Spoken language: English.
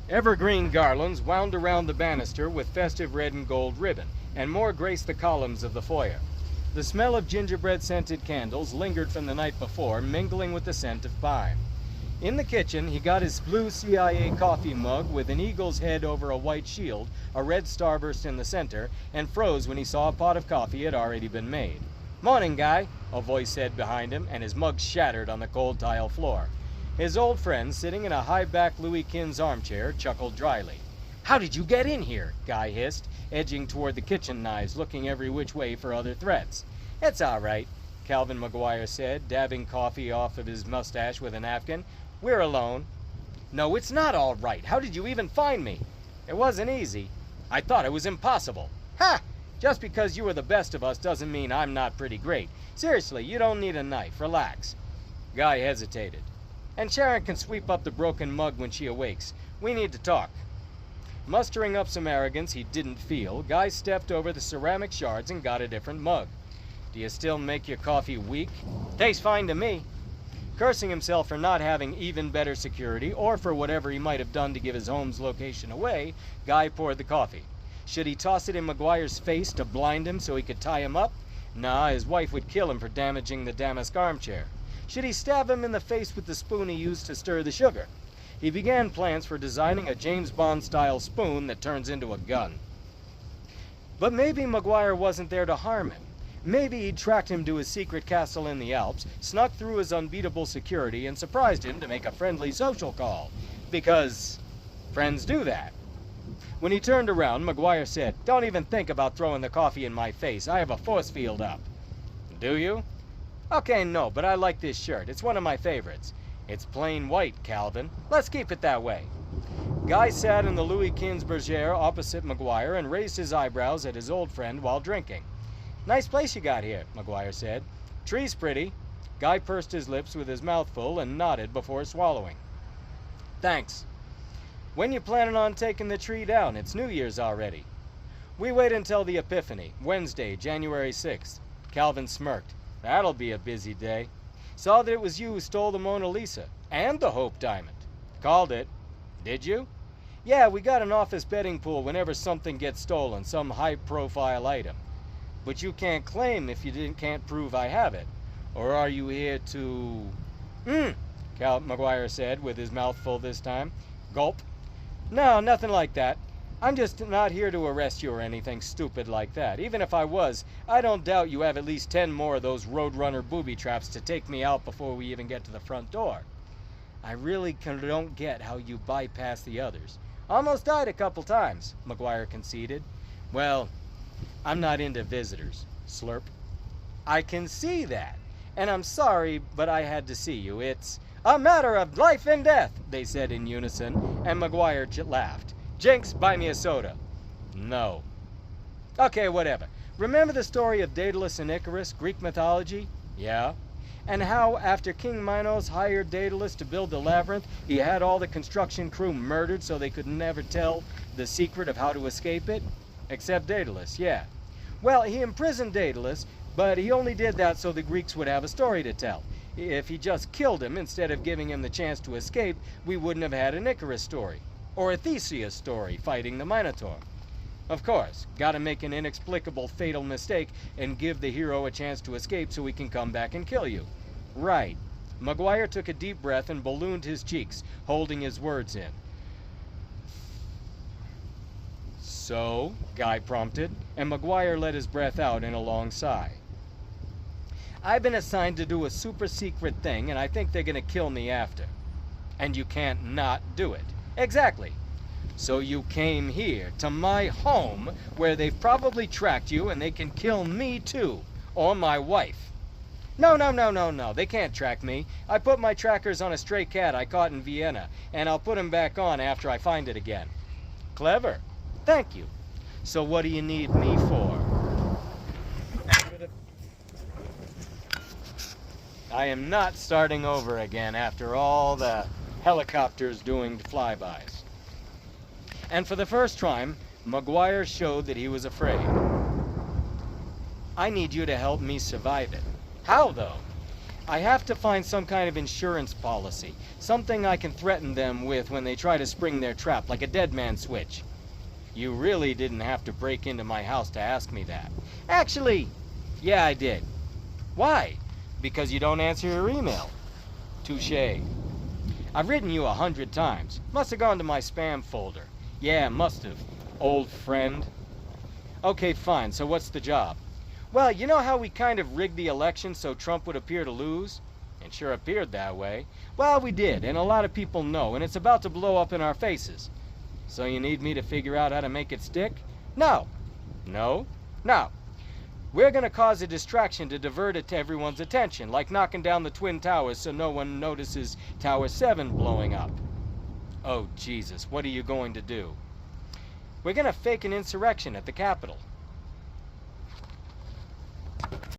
Evergreen garlands wound around the banister with festive red and gold ribbon, and more graced the columns of the foyer. The smell of gingerbread-scented candles lingered from the night before, mingling with the scent of pine. In the kitchen, he got his blue CIA coffee mug with an eagle's head over a white shield, a red starburst in the center, and froze when he saw a pot of coffee had already been made. "Morning, Guy," a voice said behind him, and his mug shattered on the cold tile floor. His old friend, sitting in a high-backed Louis Quinze armchair, chuckled dryly. "How did you get in here?" Guy hissed, edging toward the kitchen knives, looking every which way for other threats. "It's all right," Calvin McGuire said, dabbing coffee off of his mustache with a napkin. "We're alone." "No, it's not all right. How did you even find me?" "It wasn't easy. I thought it was impossible." "Ha! Just because you are the best of us doesn't mean I'm not pretty great. Seriously, you don't need a knife. Relax." Guy hesitated. "And Sharon can sweep up the broken mug when she awakes. We need to talk." Mustering up some arrogance he didn't feel, Guy stepped over the ceramic shards and got a different mug. "Do you still make your coffee weak?" "Tastes fine to me." Cursing himself for not having even better security, or for whatever he might have done to give his home's location away, Guy poured the coffee. Should he toss it in McGuire's face to blind him so he could tie him up? Nah, his wife would kill him for damaging the damask armchair. Should he stab him in the face with the spoon he used to stir the sugar? He began plans for designing a James Bond-style spoon that turns into a gun. But maybe McGuire wasn't there to harm him. Maybe he'd tracked him to his secret castle in the Alps, snuck through his unbeatable security, and surprised him to make a friendly social call. Because friends do that. When he turned around, McGuire said, "Don't even think about throwing the coffee in my face. I have a force field up." "Do you?" "Okay, no, but I like this shirt. It's one of my favorites." "It's plain white, Calvin. Let's keep it that way." Guy sat in the Louis Quinze bergère opposite McGuire and raised his eyebrows at his old friend while drinking. "Nice place you got here," McGuire said. "Tree's pretty." Guy pursed his lips with his mouth full and nodded before swallowing. "Thanks. When you planning on taking the tree down? It's New Year's already." "We wait until the Epiphany, Wednesday, January 6th. Calvin smirked. "That'll be a busy day." "Saw that it was you who stole the Mona Lisa and the Hope Diamond." "Called it." "Did you?" "Yeah, we got an office betting pool whenever something gets stolen, some high-profile item." "But you can't claim if you can't prove I have it. Or are you here to—" Cal McGuire said, with his mouth full this time. Gulp. "No, nothing like that. I'm just not here to arrest you or anything stupid like that. Even if I was, I don't doubt you have at least 10 more of those Roadrunner booby traps to take me out before we even get to the front door." "I really don't get how you bypass the others." "Almost died a couple times," McGuire conceded. "Well, I'm not into visitors." Slurp. "I can see that. And I'm sorry, but I had to see you. It's a matter of life and death," they said in unison, and McGuire laughed. "Jinx, buy me a soda." "No." "Okay, whatever. Remember the story of Daedalus and Icarus, Greek mythology?" "Yeah." "And how, after King Minos hired Daedalus to build the labyrinth, he had all the construction crew murdered so they could never tell the secret of how to escape it?" "Except Daedalus, yeah." "Well, he imprisoned Daedalus, but he only did that so the Greeks would have a story to tell. If he just killed him instead of giving him the chance to escape, we wouldn't have had an Icarus story. Or a Theseus story fighting the Minotaur. Of course, gotta make an inexplicable fatal mistake and give the hero a chance to escape so he can come back and kill you." "Right." McGuire took a deep breath and ballooned his cheeks, holding his words in. "So?" Guy prompted, and McGuire let his breath out in a long sigh. "I've been assigned to do a super secret thing, and I think they're gonna kill me after." "And you can't not do it." "Exactly. So you came here, to my home, where they've probably tracked you, and they can kill me too, or my wife." No, they can't track me. I put my trackers on a stray cat I caught in Vienna, and I'll put them back on after I find it again." "Clever. Thank you. So what do you need me for?" I am not starting over again after all the helicopters doing flybys. And for the first time, McGuire showed that he was afraid. "I need you to help me survive it." "How, though?" I have to find some kind of insurance policy. Something I can threaten them with when they try to spring their trap, like a dead man switch. You really didn't have to break into my house to ask me that. Actually, yeah, I did. Why? Because you don't answer your email. Touché. I've written you 100 times. Must have gone to my spam folder. Yeah, must have. Old friend. Okay, fine. So what's the job? Well, you know how we kind of rigged the election so Trump would appear to lose? It sure appeared that way. Well, we did, and a lot of people know, and it's about to blow up in our faces. So you need me to figure out how to make it stick? No. No? No. We're gonna cause a distraction to divert it to everyone's attention, like knocking down the Twin Towers so no one notices Tower 7 blowing up. Oh, Jesus, what are you going to do? We're gonna fake an insurrection at the Capitol.